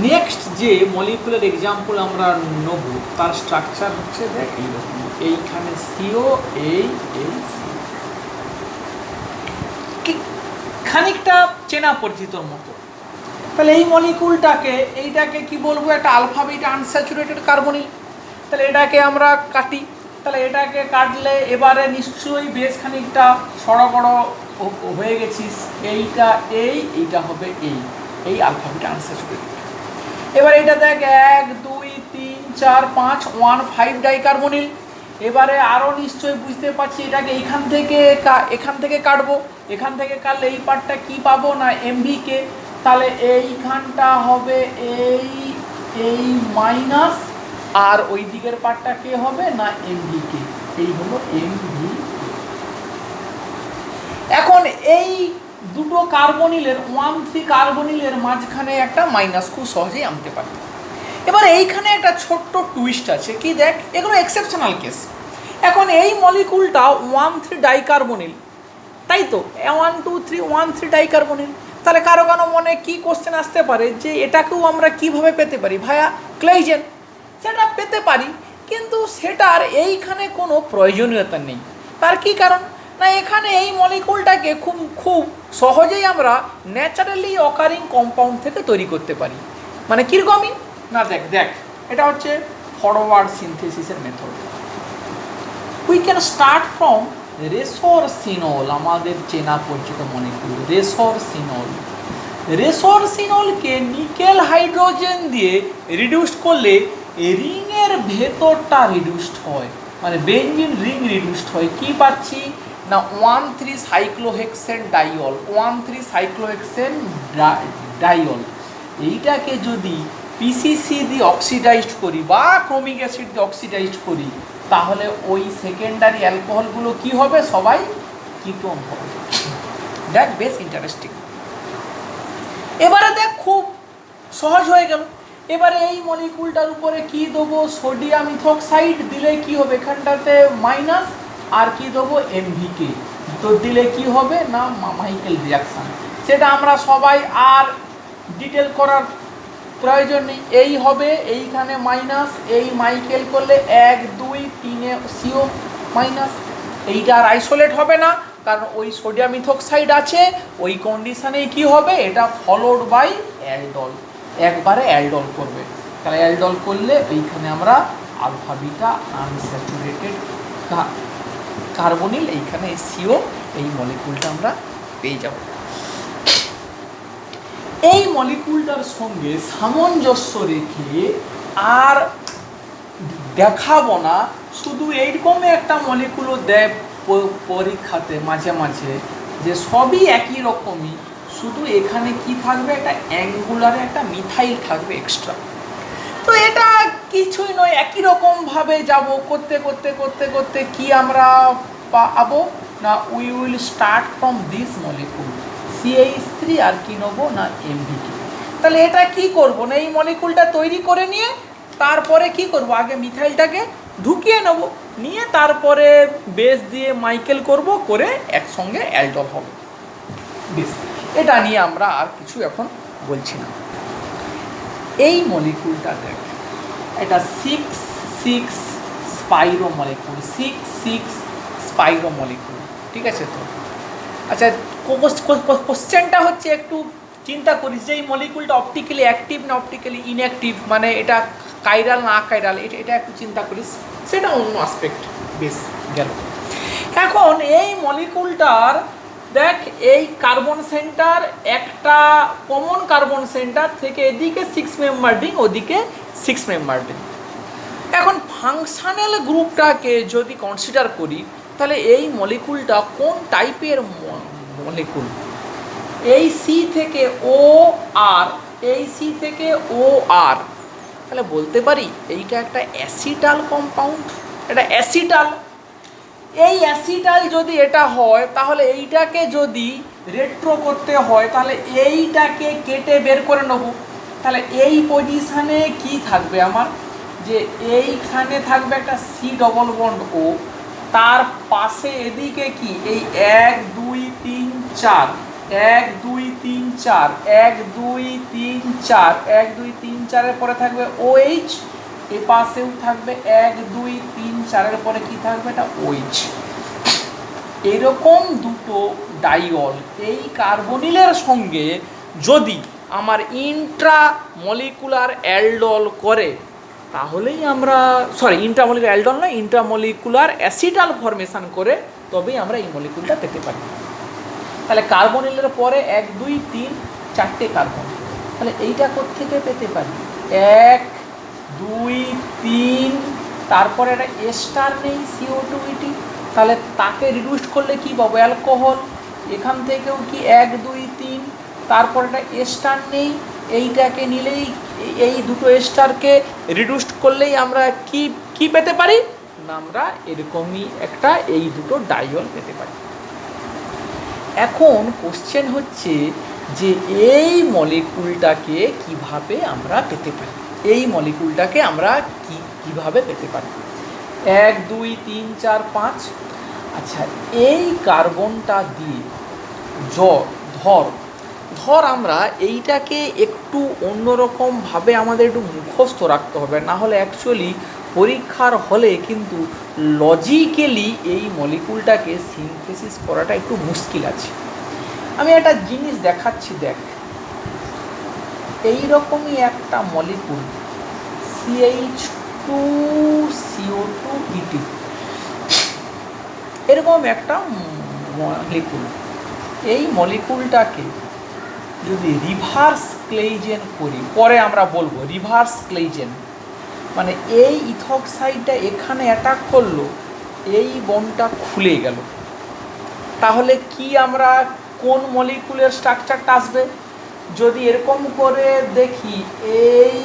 Next যে molecular example আমরা নেব তার স্ট্রাকচার হচ্ছে দেখ এইরকম, এইখানে সিও এই খানিকটা চেনা পরিচিতর মতো। তাহলে এই মলিকুলটাকে এইটাকে কি বলবো, একটা আলফা বিটা আনস্যাচুরেটেড কার্বনিল। তাহলে এটাকে আমরা কাটি, তাহলে এটাকে কাটলে এবারে নিশ্চয়ই বেশ খানিকটা সড়গড় হয়ে গেছিস। এইটা এইটা হবে এই আলফা বিটা আনস্যাচুরেটেড। এবার এইটা দেখ 1 2 3 4 5 1 5 ডাইকার্বনিল। এবারে আরও নিশ্চয়ই বুঝতে পারছি এটাকে এখান থেকে কাটবো। এখান থেকে কাটলে এই পার্টটা কি পাবো না এমভিকে। তাহলে এইখানটা হবে এই মাইনাস, আর ওই দিকের পার্টটা কে হবে না এমভিকে। এই হলো এমভি। এখন এই দুটো কার্বনিলের 1,3 কার্বনিলের মাঝখানে একটা মাইনাস খুব সহজেই আনতে পারি। এবার এইখানে একটা ছোট্ট টুইস্ট আছে, কি দেখ, এগুলো এক্সেপশনাল কেস। এখন এই মলিকুলটা 1,3 ডাইকার্বনিল, তাই তো 1 2 3 1 3 ডাইকার্বনিল। তাহলে কারো মনে কি কোশ্চেন আসতে পারে যে এটাকেও আমরা কিভাবে পেতে পারি ভায়া ক্লেইজেন। সেটা পেতে পারি, কিন্তু সেটার এইখানে কোনো প্রয়োজনীয়তা নেই। তার কি কারণ না, এখানে এই মলিকুলটাকে খুব সহজেই আমরা ন্যাচারালি অকারিং কম্পাউন্ড থেকে তৈরি করতে পারি। মানে কীরকমই না, দেখ এটা হচ্ছে ফরওয়ার্ড সিনথেসিসের method. We can start from resorcinol, আমাদের চেনা পরিচিত মলিকুল রেসরসিনলকে নিকেল হাইড্রোজেন দিয়ে রিডিউসড করলে রিংয়ের ভেতরটা রিডিউসড হয়, মানে বেঞ্জিন রিং রিডিউসড হয়। কি পাচ্ছি না 1,3 সাইক্লোহেক্সেন ডাইল, 1,3 সাইক্লোহেক্সেন ডাইল। এইটাকে যদি পিসিসি দিয়ে অক্সিডাইজড করি বা ক্রোমিক অ্যাসিড দিয়ে অক্সিডাইজড করি, তাহলে ওই সেকেন্ডারি অ্যালকোহলগুলো কি হবে, সবাই কিটোন হবে। দেখ বেশ ইন্টারেস্টিং। এবারে দেখ খুব সহজ হয়ে গেল। এবারে এই মলিকুলটার উপরে কি দেবো, সোডিয়াম ইথক্সাইড দিলে কি হবে, এখানটাতে মাইনাস, আর কি দেবো এমভিকে, তো দিলে কি হবে না মাইকেল রিয়াকশান। সেটা আমরা সবাই আর ডিটেল করার প্রয়োজন নেই। এই হবে এইখানে মাইনাস, এই মাইকেল করলে 1 2 3 সিও মাইনাস। এইটা আর আইসোলেট হবে না, কারণ ওই সোডিয়াম ইথক্সাইড আছে। ওই কন্ডিশানেই কি হবে, এটা ফলোড বাই অ্যালডল, একবারে অ্যালডল করবে। তাহলে অ্যালডল করলে এইখানে আমরা আলফা বিটা আনস্যাচুরেটেড কার্বনিল, এইখানে সিও, এই মলিকুলটা আমরা পেয়ে যাব। এই মলিকুলটার সঙ্গে সামঞ্জস্য রেখে আর দেখাবো না, শুধু এইরকমই একটা মলিকুলও দেয় পরীক্ষাতে মাঝে মাঝে, যে সবই একই রকমই, শুধু এখানে কি থাকবে, একটা অ্যাঙ্গুলারে একটা মিথাইল থাকবে এক্সট্রা। তো এটা কিছুই নয়, একই রকমভাবে যাব করতে করতে করতে করতে কি আমরা পাবো না, we will start from this molecule CH3 আর কি নেবো না এমভিকে। তাহলে এটা কি করব না, এই মলিকুলটা তৈরি করে নিয়ে তারপরে কি করব, আগে মিথাইলটাকে ঢুকিয়ে নেব, নিয়ে তারপরে বেস দিয়ে মাইকেল করব, করে একসঙ্গে অ্যালডল হবে। বেশ, এটা নিয়ে আমরা আর কিছু এখন বলছি না। এই মলিকুলটা দেখ, এটা 6 স্পাইরো মলিকুল, 6 স্পাইরো মলিকুল, ঠিক আছে তো। আচ্ছা, কোশ্চেনটা হচ্ছে একটু চিন্তা করিস যে এই মলিকুলটা অপটিক্যালি অ্যাক্টিভ না অপটিক্যালি ইনঅ্যাক্টিভ, মানে এটা কাইরাল না কাইরাল, এটা একটু চিন্তা করিস, সেটা অন্য আসপেক্ট। বেশ গেল। এখন এই মলিকুলটার দেখ, এই কার্বন সেন্টার একটা কমন কার্বন সেন্টার থেকে এদিকে 6 মেম্বার রিং, ওদিকে 6 মেম্বার রিং। এখন ফাংশনাল গ্রুপটাকে যদি কনসিডার করি, তাহলে এই মলিকুলটা কোন টাইপের মলিকুল, এই সি থেকে ও আর, এই সি থেকে ও আর, তাহলে বলতে পারি এইটা একটা অ্যাসিটাল কম্পাউন্ড, এটা অ্যাসিটাল। এই অ্যাসিটাল যদি এটা হয়, তাহলে এইটাকে যদি রেট্রো করতে হয়, তাহলে এইটাকে কেটে বের করে নেব। তাহলে এই পজিশানে কি থাকবে আমার, যে এইখানে থাকবে একটা সি ডবল বন্ড ও, তার পাশে এদিকে কি এই 1 2 3 4 1 2 3 4, 1 2 3 4, 1 2 3 4-এর পরে থাকবে OH, এ পাশেও থাকবে 1 2 3 4-এর পরে কি থাকবে, এটা OH। এরকম দুটো ডাইঅল এই কার্বনিলের সঙ্গে যদি আমার ইন্ট্রামলিকুলার অ্যালডল করে, তাহলেই আমরা ইন্ট্রামলিকুলার অ্যালডল না, ইন্ট্রামলিকুলার অ্যাসিটাল ফরমেশন করে, তবেই আমরা এই মলিকুলটা পেতে পারি। তাহলে কার্বনিলের পরে 1 2 3 4টে কার্বন, তাহলে এইটা কোত্থেকে পেতে পারি, 1 2 3, তারপরে একটা এস্টার নেই CO2, তাহলে তাকে রিডিউস করলে কি পাবো, অ্যালকোহল। এখান থেকেও কি 1 2 3, তারপর একটা এস্টার নেই, এইটাকে নিলেই, এই দুটো এস্টারকে রিডিউস করলেই আমরা কি কি পেতে পারি না, আমরা এরকমই একটা এই দুটো ডাইঅল পেতে পারি। এখন কোশ্চেন হচ্ছে যে এই মলিকুলটাকে কিভাবে আমরা পেতে পারি, এই মলিকুলটাকে আমরা কিভাবে পেতে পারি। 1 2 3 4 5, আচ্ছা এই কার্বনটা দিয়ে ধর আমরা এইটাকে একটু অন্যরকমভাবে আমাদের একটু মুখস্থ রাখতে হবে, না হলে অ্যাকচুয়ালি পরীক্ষার হলে কিন্তু লজিক্যালি এই মলিকুলটাকে সিনথেসিস করাটা একটু মুশকিল আছে। আমি একটা জিনিস দেখাচ্ছি, দেখ এইরকমই একটা মলিকুল CH2CO2 এরকম একটা মলিকুল, এই মলিকুলটাকে যদি রিভার্স ক্লেইজেন করি, পরে আমরা বলবো রিভার্স ক্লেইজেন মানে এই ইথক্সাইডটা এখানে অ্যাটাক করলো, এই বন্ডটা খুলে গেল, তাহলে কি আমরা কোন মলিকুলের স্ট্রাকচারটা আসবে, যদি এরকম করে দেখি, এই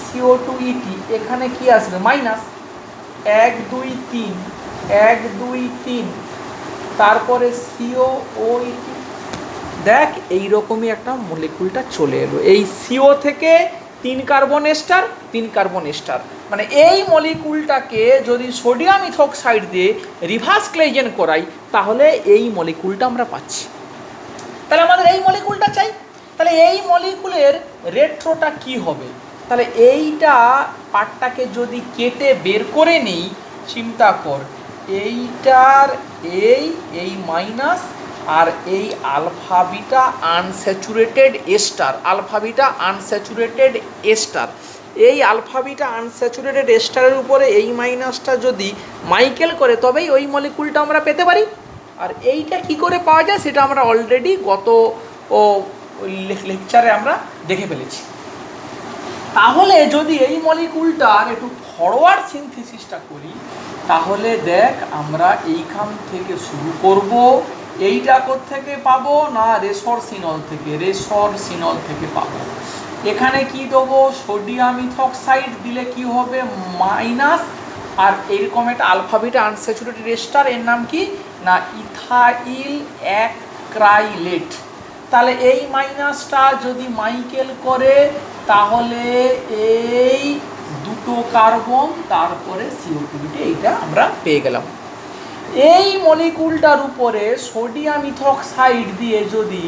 CO2 এখানে কি আসবে, মাইনাস 1 2 3 1 2 3, তারপরে COOET, দেখ এইরকমই একটা মলিকুলটা চলে এলো, এই CO থেকে 3 কার্বন এস্টার 3 কার্বন এস্টার, মানে এই মলিকুলটাকে যদি সোডিয়াম ইথক্সাইড দিয়ে রিভার্স ক্লেইজেন করাই, তাহলে এই মলিকুলটা আমরা পাচ্ছি। তাহলে আমাদের এই মলিকুলটা চাই, তাহলে এই মলিকুলের রেট্রোটা কি হবে, তাহলে এইটা পার্টটাকে যদি কেটে বের করে নিই, চিন্তা কর এইটার এই মাইনাস আর এই alpha beta unsaturated ester, alpha beta unsaturated ester, এই আলফা বিটা আনস্যাচুরেটেড এস্টারের উপরে এই মাইনাসটা যদি মাইকেল করে, তবেই ওই মলিকুলটা আমরা পেতে পারি। আর এইটা কি করে পাওয়া যায় সেটা আমরা অলরেডি গত লেকচারে আমরা দেখে ফেলেছি। তাহলে যদি এই মলিকুলটার একটু ফরওয়ার্ড সিনথেসিসটা করি, তাহলে দেখ আমরা এইখান থেকে শুরু করব, এইটা কোত্থেকে পাবো না, রেসরসিনল থেকে পাবো। এখানে কি দেবো, সোডিয়াম ইথক্সাইড দিলে কি হবে, মাইনাস, আর এইরকম একটা আলফা বিটা আনস্যাচুরেটেড এস্টার, এর নাম কি না ইথাইল অ্যাক্রাইলেট। তাহলে এই মাইনাসটা যদি মাইকেল করে, তাহলে এই দুটো কার্বন তারপরে CO2, এইটা আমরা পেয়ে গেলাম। এই মলিকুলটার উপরে সোডিয়াম ইথক্সাইড দিয়ে যদি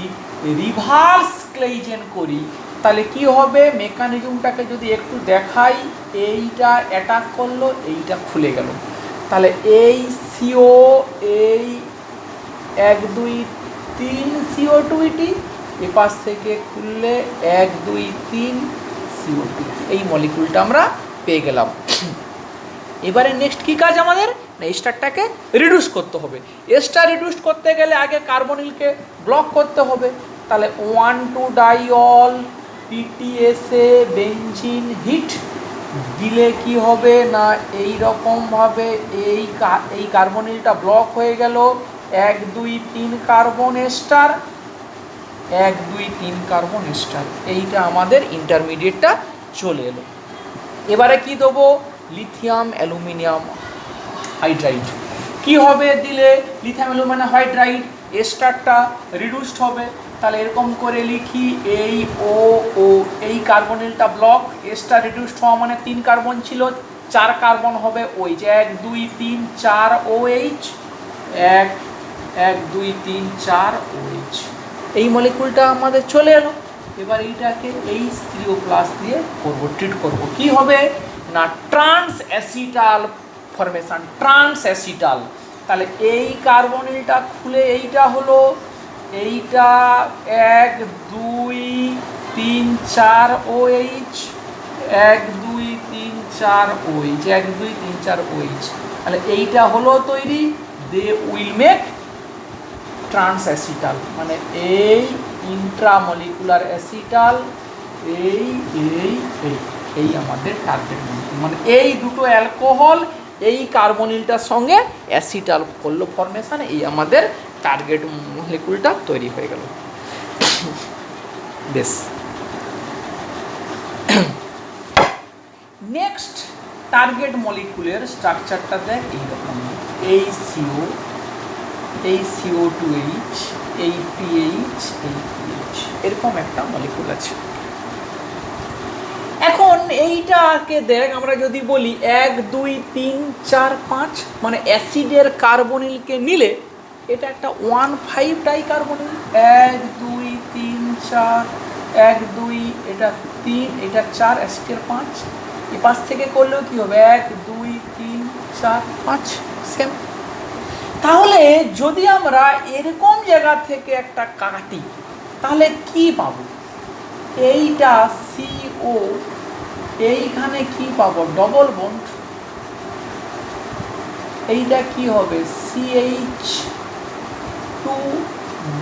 রিভার্স ক্লেইজেন করি, তাহলে কি হবে, মেকানিজমটাকে যদি একটু দেখাই, এইটা অ্যাটাক করলো, এইটা খুলে গেল, তাহলে এই CO, এই 1 2 3 CO2, এপাশ থেকে খুললে 1 2 3 CO2, এই মলিকুলটা আমরা পেয়ে গেলাম। এবারে নেক্সট কী কাজ আমাদের না, এস্টারটাকে রিডিউস করতে হবে। এস্টার রিডিউস করতে গেলে আগে কার্বনিলকে ব্লক করতে হবে, তাহলে 1 2 ডাইঅল PTSA বেঞ্জিন হিট দিলে কি হবে না, এই রকমভাবে এই কার্বনিলটা ব্লক হয়ে গেল, 1 2 3 কার্বন এস্টার, 1 2 3 কার্বন এস্টার, এইটা আমাদের ইন্টারমিডিয়েটটা চলে এলো। এবারে কি দেবো, লিথিয়াম অ্যালুমিনিয়াম হাইড্রাইড। কি হবে দিলে লিথিয়াম অ্যালুমিনিয়াম হাইড্রাইড, এস্টারটা রিডিউসড হবে, তাহলে এরকম করে লিখি, এই এই কার্বনিলটা ব্লক, এস্টার রিডিউসড হওয়া মানে 3 কার্বন ছিল, 4 কার্বন হবে, ওই যে 1 2 3 4 OH, 1 1 2 3 4 OH। এই মলিকুলটা আমাদের চলে এলো। এবার এইটাকে H3O প্লাস দিয়ে করবো, ট্রিট করবো, কি হবে না trans acetal formation, trans acetal. তাহলে এই কার্বনিলটা খুলে এইটা হলো, এইটা 1 2 3 4 OH, 1 2 3 4 OH, 1 2 3 4 OH। তাহলে এইটা হলো তৈরি, they will make trans acetal, মানে এই ইন্ট্রামলিকুলার অ্যাসিটাল, এই এই এই এই আমাদের টার্গেট মলিকুল, মানে এই দুটো অ্যালকোহল এই কার্বনিলটার সঙ্গে অ্যাসিটাল করলো ফরমেশন, এই আমাদের টার্গেট মলিকুলটা তৈরি হয়ে গেল। বেশ, নেক্সট টার্গেট মলিকুলের স্ট্রাকচারটা দেখ এইরকম, এই CO, এই CO2H, এই PH, এই PH, এরকম একটা মলিকুল আছে। এখন এইটাকে দেখ, আমরা যদি বলি 1 2 3 4 5, মানে অ্যাসিডের কার্বনিলকে নিলে এটা একটা 1,5 ডাইকার্বনিল, 1 2 3 4, 1 2, এটা 3, এটা 4, অ্যাসিডের 5। এই পাশ থেকে করলেও কি হবে 1 2 3 4 5, সেম। তাহলে যদি আমরা এরকম জায়গা থেকে একটা কাটি তাহলে কি পাবো, এইটা CO, এইখানে কি পাবো ডবল বন্ড, এইটা কি হবে CH2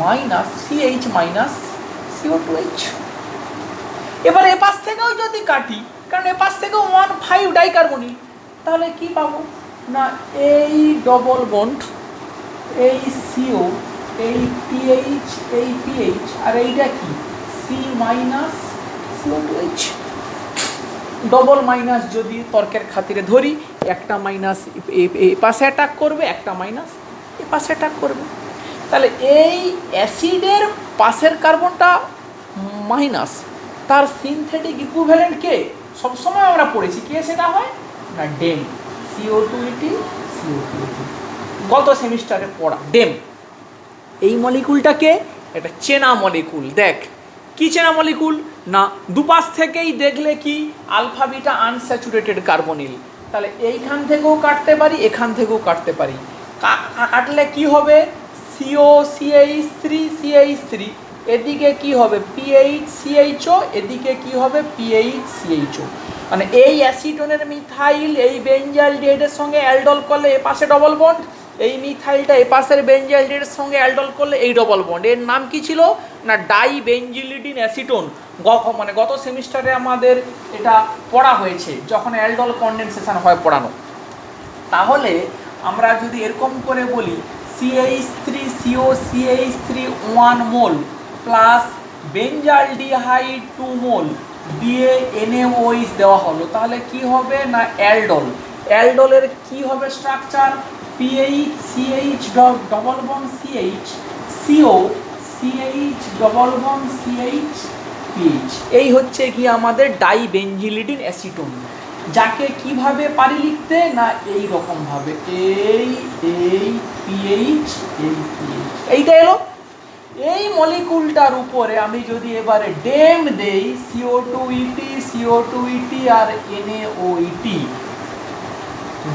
minus CH minus CO2H। এবার এ পাশ থেকেও যদি কাটি, কারণ এ পাশ থেকেও 1,5 ডাইকার্বনিল, তাহলে কি পাবো না এই ডবল বন্ড, এই CO, এই PH, এই PH, আর এইটা কি C minus CO2H। Double minus যদি তর্কের খাতিরে ধরি, একটা মাইনাস এই পাশে অ্যাটাক করবে, একটা মাইনাস এই পাশে অ্যাটাক করবে। তাহলে এই অ্যাসিডের পাশের কার্বনটা মাইনাস, তার সিনথেটিক ইকুইভ্যালেন্ট কে সবসময় আমরা পড়েছি, কে সেটা হয় না ডেম, CO2ET CO2ET, গত সেমিস্টারে পড়া ডেম। এই মলিকুলটাকে একটা চেনা মলিকুল, দেখ কি চেনা মলিকুল না দুপাশ থেকেই দেখলে কি আলফা বিটা আনস্যাচুরেটেড কার্বনিল, তাহলে এইখান থেকেও কাটতে পারি, এখান থেকেও কাটতে পারি, কাটলে কি হবে CO CH3 CH3, এদিকে কি হবে PH CHO, এদিকে কি হবে PH CHO, মানে এই অ্যাসিটোনের মিথাইল এই বেঞ্জালডিহাইডের সঙ্গে অ্যালডল করলে এ পাশে ডবল বন্ড, এই মিথাইলটা এ পাশের বেঞ্জালডিহাইডের সঙ্গে অ্যালডল করলে এই ডবল বন্ড, এর নাম কি ছিল না ডাইবেঞ্জিলিডিন অ্যাসিটোন। মানে গত সেমিস্টারে আমাদের এটা পড়া হয়েছে যখন অ্যালডল কনডেনসেশন হয় পড়ানো। তাহলে আমরা যদি এরকম করে বলি CH3CO CH3 1 মোল প্লাস বেঞ্জালডিহাইড 2 মোল দিয়ে NaOH দেওয়া হলো, তাহলে কি হবে না অ্যালডল, অ্যালডলের কি হবে structure PH CH double bond CH, CO CH double bond CH PH, এই হচ্ছে কি আমাদের ডাইবেঞ্জিলিডিন অ্যাসিটোন, যাকে কিভাবে পারি লিখতে না এই রকম ভাবে এই PH এই PH, এইটা এলো। এই মলিকুলটার উপরে আমি যদি এবারে ডেম দেই CO2ET CO2ET আর NaOET,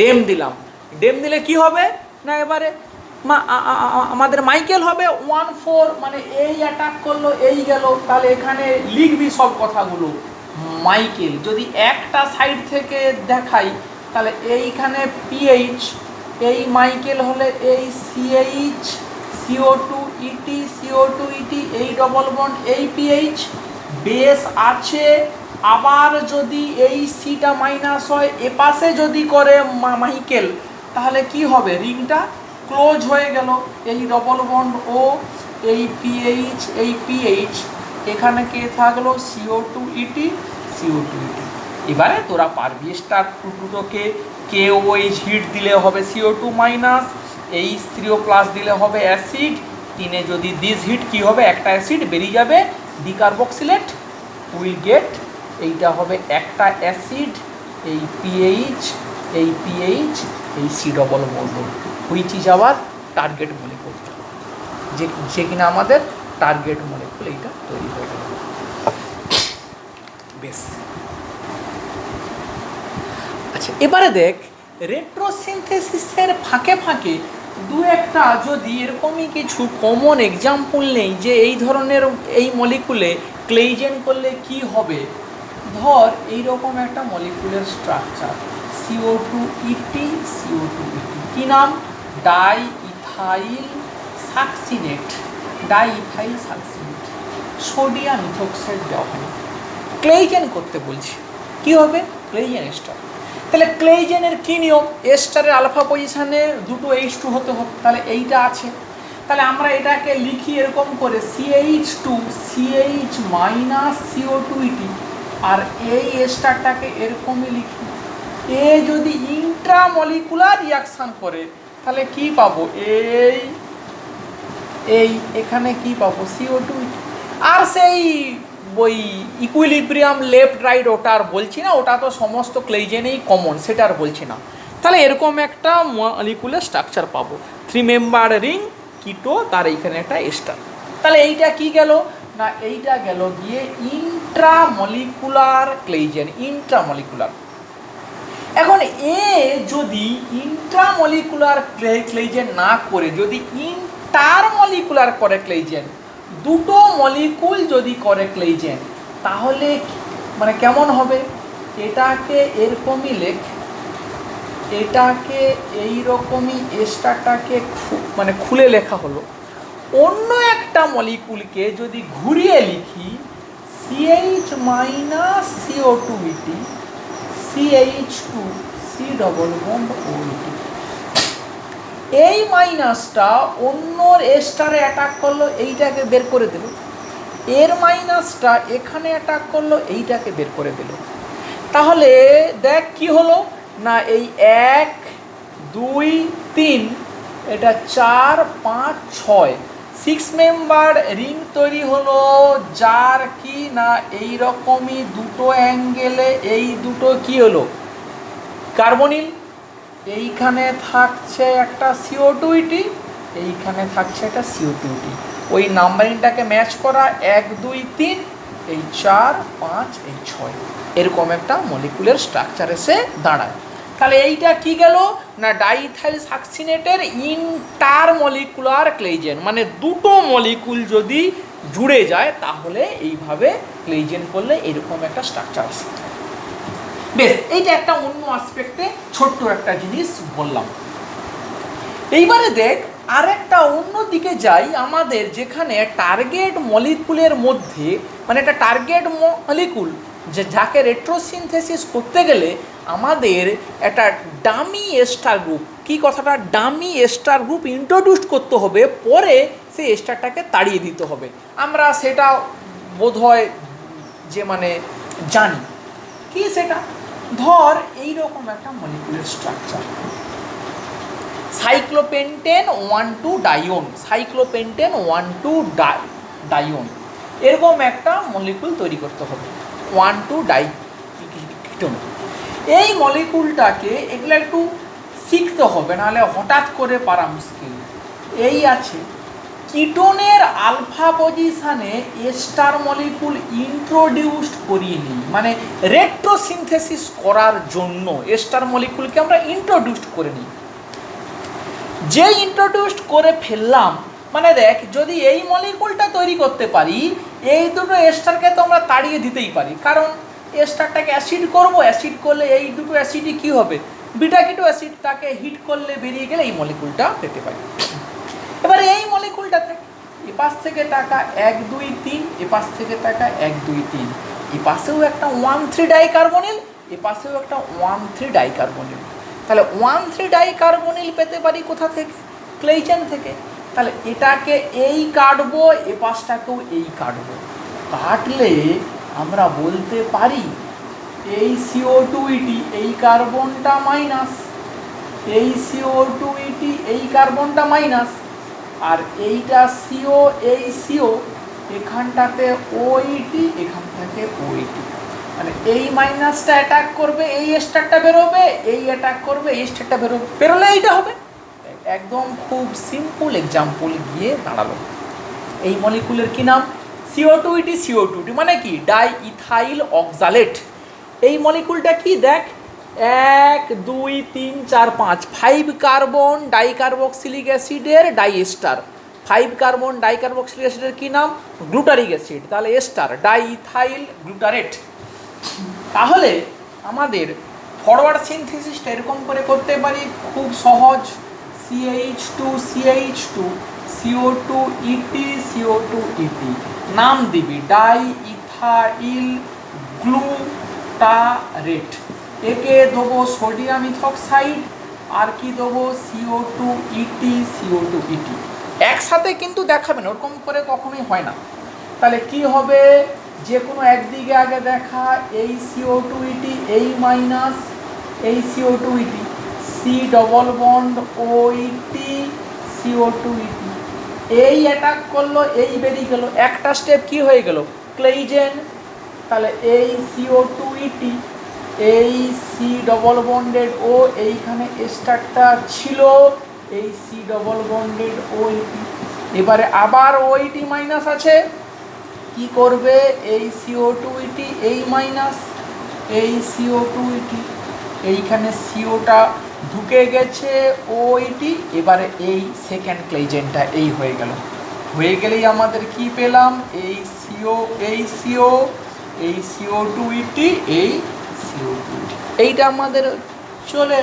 ডেম দিলাম, ডেম দিলে কি হবে না এবারে আমাদের মাইকেল হবে 1,4, মানে এই অ্যাটাক করলো এই গেল, তাহলে এখানে লিখবি সব কথাগুলো মাইকেল। যদি একটা সাইড থেকে দেখাই তাহলে এইখানে PH, এই মাইকেল হলে এই CH CO2ET CO2ET, এই ডবল বন্ড এই PH, বেস আছে। আবার যদি এই সিটা মাইনাস হয় এপাশে যদি করে মাইকেল, তাহলে কি হবে রিংটা ক্লোজ হয়ে গেল, এই ডবল বন্ড ও এই PH এই PH, এখানে কে থাকলো CO2ET CO2ET। এবারে তোরা পারবি স্টার দুটোকে KOH হিট দিলে হবে CO2 মাইনাস, H3O প্লাস দিলে হবে অ্যাসিড, তিনে যদি দিস হিট কি হবে একটা অ্যাসিড বেরিয়ে যাবে ডিকার্বক্সিলেট, উইল গেট, এইটা হবে একটা অ্যাসিড, এই PH এই PH এই C double bond, which is our target molecule. যে কিনা আমাদের টার্গেট মলিকুল এইটা তৈরি হয়ে গেল। বেশ, আচ্ছা এবারে দেখ রেট্রোসিনথেসিসের ফাঁকে ফাঁকে দু একটা যদি এরকমই কিছু কমন এক্সাম্পল নেই যে এই ধরনের এই মলিকুলে ক্লেইজেন করলে কি হবে। ধর এইরকম একটা মলিকুলের স্ট্রাকচার CO2 CO2 কি নাম, diethyl succinate, diethyl succinate, sodium ইথোক্সাইড দেওয়া হয়, ক্লেইজেন করতে বলছি, কি হবে ক্লেইজেন এস্টার। তাহলে ক্লেইজেনের কী নিয়ম, এস্টারের আলফা পজিশানে দুটো H2 হতে হবে, তাহলে এইটা আছে। তাহলে আমরা এটাকে লিখি এরকম করে CH2 CH মাইনাস CO2 আর এই এস্টারটাকে এরকমই লিখি। এ যদি ইন্ট্রামলিকুলার রিয়াকশান করে তাহলে কি পাবো, এই এখানে কি পাবো CO2 আর সেই ওই ইকুইলিব্রিয়াম লেফট রাইট ওটা আর বলছি না, ওটা তো সমস্ত ক্লেইজেনেই কমন, সেটা আর বলছি না। তাহলে এরকম একটা মলিকুলার স্ট্রাকচার পাবো, 3 মেম্বার রিং কিটো, তার এইখানে একটা এস্টার। তাহলে এইটা কি গেল না, এইটা গেল গিয়ে ইন্ট্রামলিকুলার ক্লেইজেন, ইন্ট্রামলিকুলার। এখন এ যদি ইন্ট্রামলিকুলার ক্লেইজেন না করে যদি ইন্টারমলিকুলার করে ক্লেইজেন, দুটো মলিকুল যদি করে ক্লেইজেন, তাহলে মানে কেমন হবে, এটাকে এরকমই লেখ, এটাকে এইরকমই এস্টারটাকে মানে খুলে লেখা হলো। অন্য একটা মলিকুলকে যদি ঘুরিয়ে লিখি CH minus CO2 CH2 C double bond OH, এই মাইনাসটা অন্য এস্টারে অ্যাটাক করলো, এইটাকে বের করে দিল, এর মাইনাসটা এখানে অ্যাটাক করলো, এইটাকে বের করে দিল। তাহলে দেখ কি হলো না, এই 1 2 3 এটা 4 5 6 6 মেম্বার রিং তৈরি হলো, যার কি না এইরকমই দুটো অ্যাঙ্গেলে এই দুটো কি হলো কার্বনিল, এইখানে থাকছে একটা CO2 এইখানে থাকছে একটা CO2, ওই নাম্বারিংটাকে ম্যাচ করা 1 2 3 এই 4 5 এই 6 এরকম একটা মলিকুলার স্ট্রাকচার এসে দাঁড়ায়। তাহলে এইটা কি গেল না, ডাইইথাইল সাকসিনেটের ইন্টারমলিকুলার ক্লেইজেন, মানে দুটো মলিকুল যদি জুড়ে যায় তাহলে এইভাবে ক্লেইজেন করলে এরকম একটা স্ট্রাকচার আসে। বেশ, এইটা একটা অন্য আসপেক্টে ছোট্ট একটা জিনিস বললাম। এইবারে দেখ আরেকটা অন্য দিকে যাই, আমাদের যেখানে টার্গেট মলিকুলের মধ্যে মানে একটা টার্গেট মলিকুল যে যাকে রেট্রোসিনথেসিস করতে গেলে আমাদের একটা ডামি এস্টার গ্রুপ, কি কথাটা ডামি এস্টার গ্রুপ ইন্ট্রোডিউস করতে হবে, পরে সেই এস্টারটাকে তাড়িয়ে দিতে হবে। আমরা সেটা বোধহয় যে মানে জানি কি, সেটা ধর এইরকম একটা molecular structure, cyclopentane 1,2 Dion, cyclopentane 1,2 Dion, এরকম একটা মলিকুল তৈরি করতে হবে 1,2 ডাইকিটোন। এই মলিকুলটাকে এগুলো একটু শিখতে হবে, নাহলে হঠাৎ করে পারা মুশকিল। এই আছে কিটোনের আলফা পজিশানে এস্টার মলিকুল ইন্ট্রোডিউসড করিয়ে নিই, মানে রেট্রোসিনথেসিস করার জন্য এস্টার মলিকুলকে আমরা ইন্ট্রোডিউসড করে নিই। যে ইন্ট্রোডিউসড করে ফেললাম মানে দেখ যদি এই মলিকুলটা তৈরি করতে পারি, এই দুটো এস্টারকে তো আমরা তাড়িয়ে দিতেই পারি, কারণ এস্টারটাকে অ্যাসিড করব, অ্যাসিড করলে এই দুটো অ্যাসিডই কী হবে বিটা কিটো অ্যাসিড, তাকে হিট করলে বেরিয়ে গেলে এই মলিকুলটা পেতে পারি। এবারে এই মলিকুলটা থেকে এপাশ থেকে টাকা 1 2 3, এপাশ থেকে টাকা 1 2 3, এপাশেও একটা 1,3 ডাইকার্বনিল, এপাশেও একটা 1,3 ডাইকার্বনিল। তাহলে 1,3 ডাইকার্বনিল পেতে পারি কোথা থেকে, ক্লেইজেন থেকে। তাহলে এটাকে এই কাটবো, এপাশটাকেও এই কাটবো, কাটলে আমরা বলতে পারি এই CO2 এই কার্বনটা মাইনাস, এই CO2 এই কার্বনটা মাইনাস, আর এইটা CO এই CO, এখানটাতে OET, এখান থেকে OET, মানে এই মাইনাসটা অ্যাটাক করবে এই স্টারটা বেরোবে, এই অ্যাটাক করবে এই স্টারটা বেরোবে, বেরোলে এইটা হবে একদম খুব সিম্পল এক্সাম্পল গিয়ে দাঁড়ালো। এই মলিকুলের কি নাম? CO2 CO2 মানে কি ডাই ইথাইল অক্সালেট। এই মলিকুলটা কি দেখ, 1 2 3 4 5 5 কার্বন ডাইকার্বক্সিলিক অ্যাসিডের ডাইএস্টার। 5 কার্বন ডাইকার্বক্সিলিক অ্যাসিডের কি নাম? গ্লুটারিক অ্যাসিড, তাহলে এস্টার ডাই ইথাইল গ্লুটারেট। তাহলে আমাদের ফরওয়ার্ড সিনথেসিসটা এরকম করে করতে পারি, খুব সহজ। CH2 CO2 CO2 নাম দিবি ডাই ইথাইল গ্লুটারেট। একে দেবো সোডিয়াম ইথক্সাইড, আর কি দেবো CO2 CO2 একসাথে কিন্তু দেখাবেন, ওরকম করে কখনোই হয় না। তাহলে কি হবে, যে কোনো একদিকে আগে দেখা, এই CO2 এই মাইনাস এই CO2 C double bond OET CO2 এই অ্যাটাক করলো, এই বেরিয়ে গেল, একটা স্টেপ কি হয়ে গেল, ক্লেইজেন। তাহলে এই CO2 এই সি ডবল বন্ডেড ও, এইখানে স্টারটা ছিল এই সি ডবল বন্ডেড OET। এবারে আবার OET মাইনাস আছে, কি করবে, এই CO2 এই মাইনাস এই CO2 এইখানে সিওটা ঢুকে গেছে OET। এবারে এই সেকেন্ড ক্লেইজেনটা এই হয়ে গেল, হয়ে গেলেই আমাদের কি পেলাম, এই CO এই CO এই CO2 এই CO2 এইটা আমাদের চলে।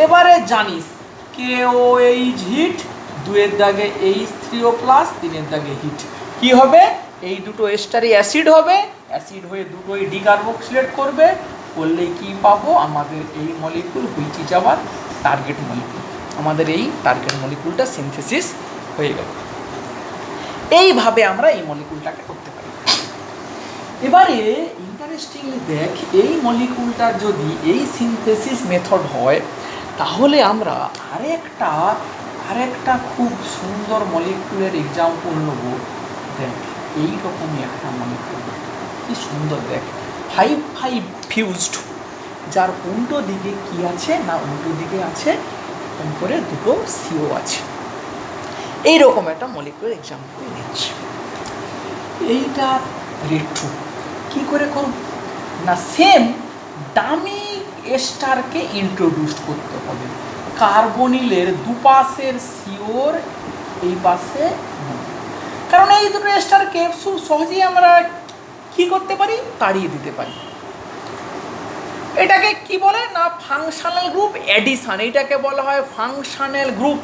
এবারে জানিস KOH হিট, 2 দাগে H3O প্লাস, 3 দাগে হিট, কি হবে, এই দুটো এস্টারি অ্যাসিড হবে, অ্যাসিড হয়ে দুটোই ডিকার্বক্সিলেট করবে, করলেই কি পাবো, আমাদের এই molecule which is our target molecule. আমাদের এই টার্গেট মলিকুলটা সিনথেসিস হয়ে গেল। এইভাবে আমরা এই মলিকুলটাকে করতে পারি। এবারে ইন্টারেস্টিংলি দেখ, এই মলিকুলটার যদি এই সিনথেসিস মেথড হয়, তাহলে আমরা আরেকটা খুব সুন্দর মলিকুলের এক্সাম্পল নেব। দেখ এইরকমই একটা মলিকুল, কি সুন্দর দেখ, 5 ফিউজড, যার উল্টো দিকে কি আছে না, উল্টো দিকে আছে উপরে দুটো CO আছে। এইরকম একটা মলিকুলার এক্সাম্পল নিচ্ছি। এইটা রেট্রো কি করে করব না, সেম দামি এস্টারকে ইন্ট্রোডিউস করতে হবে। কার্বনিলের দুপাশের সিওর এই পাশে, কারণ এই দুটো এস্টারকে খুব সহজেই আমরা কি করতে পারি, তাড়িয়ে দিতে পারি। এটাকে কি বলে না, ফাংশনাল গ্রুপ অ্যাডিশন, এইটাকে বলা হয় functional group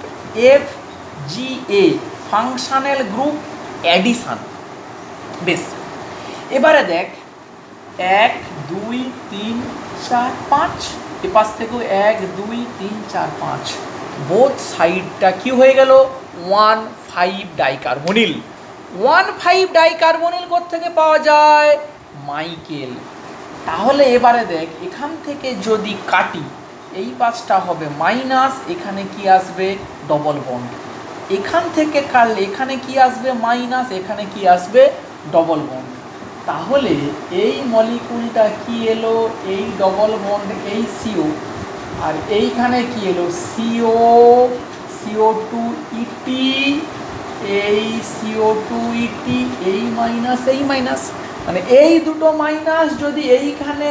FGA, functional group addition. বেশ, এবারে দেখ 1 2 3 4 5, এপাশ থেকেও 1 2 3 4 5, বোথ সাইডটা কি হয়ে গেল, 1,5 ডাইকার্বনিল। 1,5 ডাইকার্বনিল কোত্থেকে পাওয়া যায়, মাইকেল। তাহলে এবারে দেখ, এখান থেকে যদি কাটি, এই পাশটা হবে মাইনাস, এখানে কি আসবে, ডবল বন্ড। এখান থেকে কাটলে এখানে কি আসবে, মাইনাস, এখানে কি আসবে, ডবল বন্ড। তাহলে এই মলিকুলটা কি এলো, এই ডবল বন্ড এই CO, আর এইখানে কি এলো, CO2 এই CO2 এই মাইনাস এই মাইনাস, মানে এই দুটো মাইনাস যদি এইখানে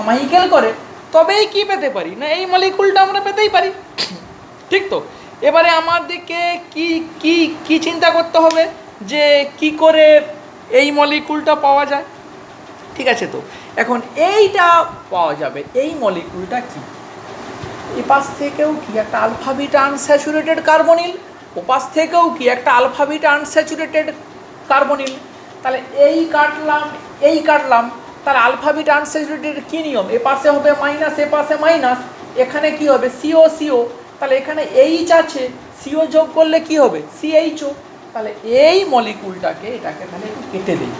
মাইকেল করে, তবেই কি পেতে পারি না, এই মলিকুলটা আমরা পেতেই পারি। ঠিক তো, এবারে আমাদেরকে কি কি কি চিন্তা করতে হবে, যে কি করে এই মলিকুলটা পাওয়া যায়। ঠিক আছে, তো এখন এইটা পাওয়া যাবে, এই মলিকুলটা কি, এই পাশ থেকেও কি একটা আলফা বিটা আনস্যাচুরেটেড কার্বনিল, ও পাশ থেকেও কি একটা আলফা বিটা আনস্যাচুরেটেড কার্বনিল। তাহলে এই কাটলাম, তাহলে আলফা বিটা আনস্যাচুরেটেড কি নিয়ম, এ পাশে হবে মাইনাস, এ পাশে মাইনাস, এখানে কি হবে CO, তাহলে এখানে H আছে, CO যোগ করলে কি হবে, CHO। তাহলে এই মলিকুলটাকে, এটাকে তাহলে একটু কেটে দিই,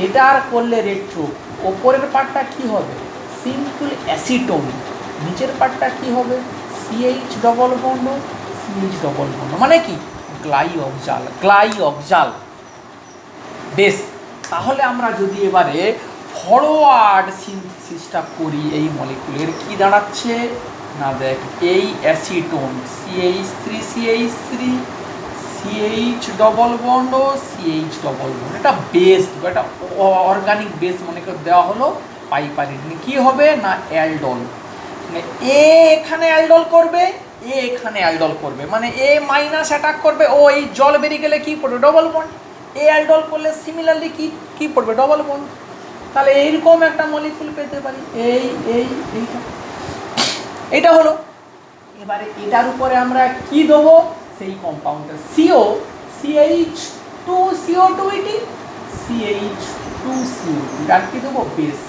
এটা আর করলে রেট্রো, ওপরের পার্টটা কি হবে, সিম্পল অ্যাসিটোন, নিচের পার্টটা কি হবে, CH double bond CH double bond, মানে কি গ্লাইঅক্সাল। বেশ, তাহলে আমরা যদি এবারে ফরওয়ার্ড সিনথেসিসটা করি, এই মলিকুলের কি দাঁড়াচ্ছে, না দেখ এই acetone CH3 CH double bond ও CH ডবল বন্ড, এটা বেস, এটা অর্গানিক বেস মনে করে দেওয়া হলো পাইপারিন। কি হবে না অ্যালডল, মানে এ এখানে অ্যালডল করবে, এ এখানে অ্যালডল করবে, মানে এ মাইনাস অ্যাটাক করবে, ও এই জল বেরিয়ে গেলে কি পড়বে ডবল বন্ড, এ অ্যালডল করলে সিমিলারলি কি পড়বে ডবল বন্ড। তাহলে এইরকম একটা মলিকুল পেতে পারি, এইটা হলো। এবারে এটার উপরে আমরা কি দেবো, সেই কম্পাউন্ডটা CH2CO2 আর কি দেবো বেস।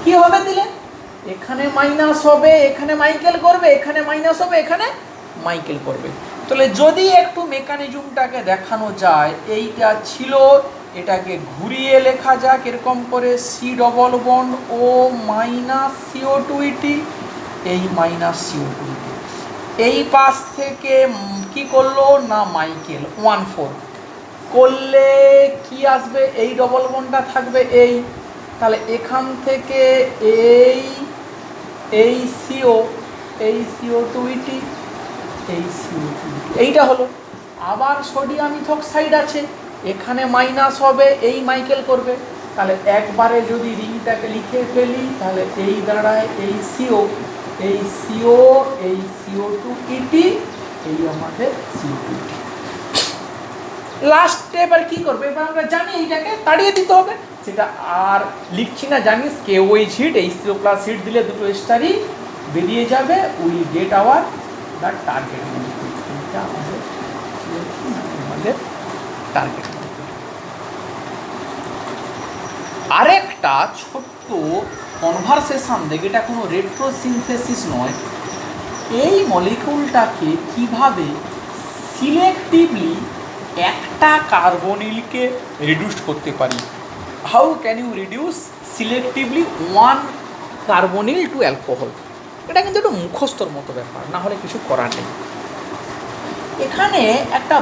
কি হবে দিলে এখানে মাইনাস হবে, এখানে মাইকেল করবে, এখানে মাইনাস হবে, এখানে মাইকেল করবে। তাহলে যদি একটু মেকানিজমটাকে দেখানো যায়, এইটা ছিল, এটাকে ঘুরিয়ে লেখা যাক এরকম করে, সি ডবল বন্ড ও মাইনাস CO2, এই মাইনাস CO2, এই পাশ থেকে কি করলো না মাইকেল 1,4 করলে কি আসবে, এই ডবল বন্ডটা থাকবে এই, তাহলে এখান থেকে এই CO, এই CO2, এই CO2, এইটা হলো। আবার সোডিয়াম ইথক্সাইড আছে, এখানে মাইনাস হবে, এই মাইকেল করবে, তাহলে একবারে যদি রিংটাকে লিখে ফেলি তাহলে এই দাঁড়ায় এই CO, এই CO, এই CO2, এই আমাদের CO2। লাস্ট স্টেপ আর কি করবে, এবার আমরা জানি এইটাকে তাড়িয়ে দিতে হবে, সেটা আর লিখছি না, জানিস KOH hit, H3O plus hit দিলে দুটো স্টারই বেরিয়ে যাবে, we get hour the target. এটা আমাদের টার্গেট। আরেকটা ছোট্ট কনভারসেশন দেখ, এটা কোনো রেট্রোসিনথেসিস নয়, এই মলিকিউলটাকে কিভাবে সিলেক্টিভলি একটা কার্বনিলকে রিডিউস করতে পারি। How can you reduce selectively one carbonyl to alcohol. এটা কিন্তু একটু মুখস্থর মতো ব্যাপার, না হলে কিছু করার নেই। এখানে একটা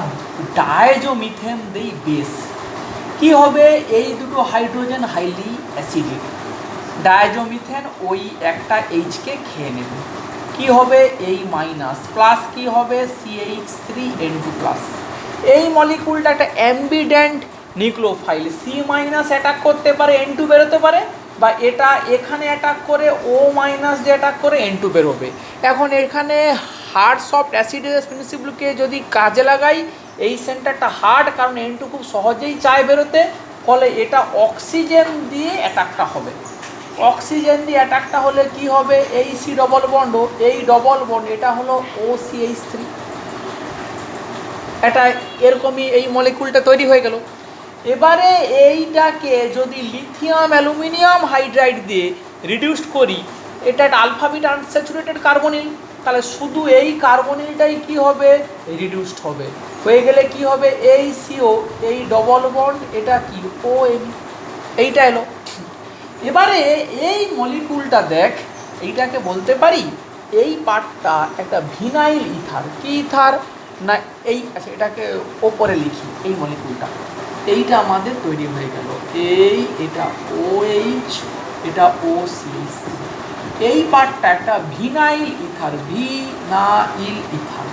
ডায়জোমিথেন দেই বেস, কি হবে এই দুটো হাইড্রোজেন হাইলি অ্যাসিডিক, ডায়জোমিথেন ওই একটা এইচকে খেয়ে নেবে, কি হবে এই মাইনাস প্লাস কি হবে CH3N2 প্লাস। এই মলিকুলটা একটা অ্যাম্বিডেন্ট নিউক্লিওফাইল, C মাইনাস অ্যাটাক করতে পারে, N2 বেরোতে পারে, বা এটা এখানে অ্যাটাক করে O মাইনাস যে অ্যাটাক করে N2 বেরোবে। এখন এখানে হার্ড সফট অ্যাসিডেস প্রিন্সিপলকে যদি কাজে লাগাই, এই সেন্টারটা হার্ড, কারণ N2 খুব সহজেই চায় বেরোতে, ফলে এটা অক্সিজেন দিয়ে অ্যাটাকটা হবে। অক্সিজেন দিয়ে অ্যাটাকটা হলে কি হবে, এই C ডবল বন্ড, এই ডবল বন্ড, এটা হলো OCH3, এটা এরকমই এই মলিকুলটা তৈরি হয়ে গেল। এবারে এইটাকে যদি লিথিয়াম অ্যালুমিনিয়াম হাইড্রাইড দিয়ে রিডিউস করি, এটা একটা আলফা বিটা আনস্যাচুরেটেড কার্বনিল, তাহলে শুধু এই কার্বনিলটাই কি হবে রিডিউসড হবে, হয়ে গেলে কি হবে এই CO, এই ডবল বন্ড, এটা কি ON, এইটা এলো। এবারে এই মলিকুলটা দেখ, এইটাকে বলতে পারি এই পার্টটা একটা ভিনাইল ইথার, কি ইথার না এই, আচ্ছা এটাকে ওপরে লিখি, এই মলিকুলটা এইটা আমাদের তৈরি হয়ে গেল, এটা OH, এটা OCH, এই পার্টটা একটা vinyl ether, vinyl ether.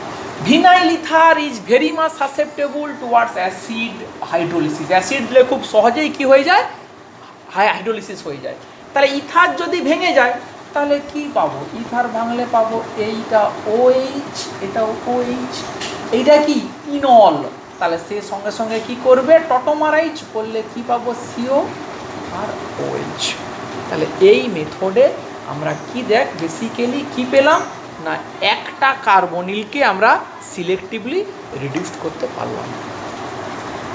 Vinyl ether is very much susceptible towards acid hydrolysis, acid দিলে খুব সহজেই কি হয়ে যায় হাইড্রোলিসিস হয়ে যায়। তাহলে ইথার যদি ভেঙে যায় তাহলে কি পাবো, ইথার ভাঙলে পাবো এইটা OH, এটাও OH, এইটা কি ইনল, তাহলে সে সঙ্গে সঙ্গে কি করবে টটোমারাইজ করলে কি পাবো CO আর OH। তাহলে এই মেথডে আমরা কি দেখ বেসিক্যালি কি পেলাম না একটা কার্বনিলকে আমরা সিলেক্টিভলি রিডিউস করতে পারলাম।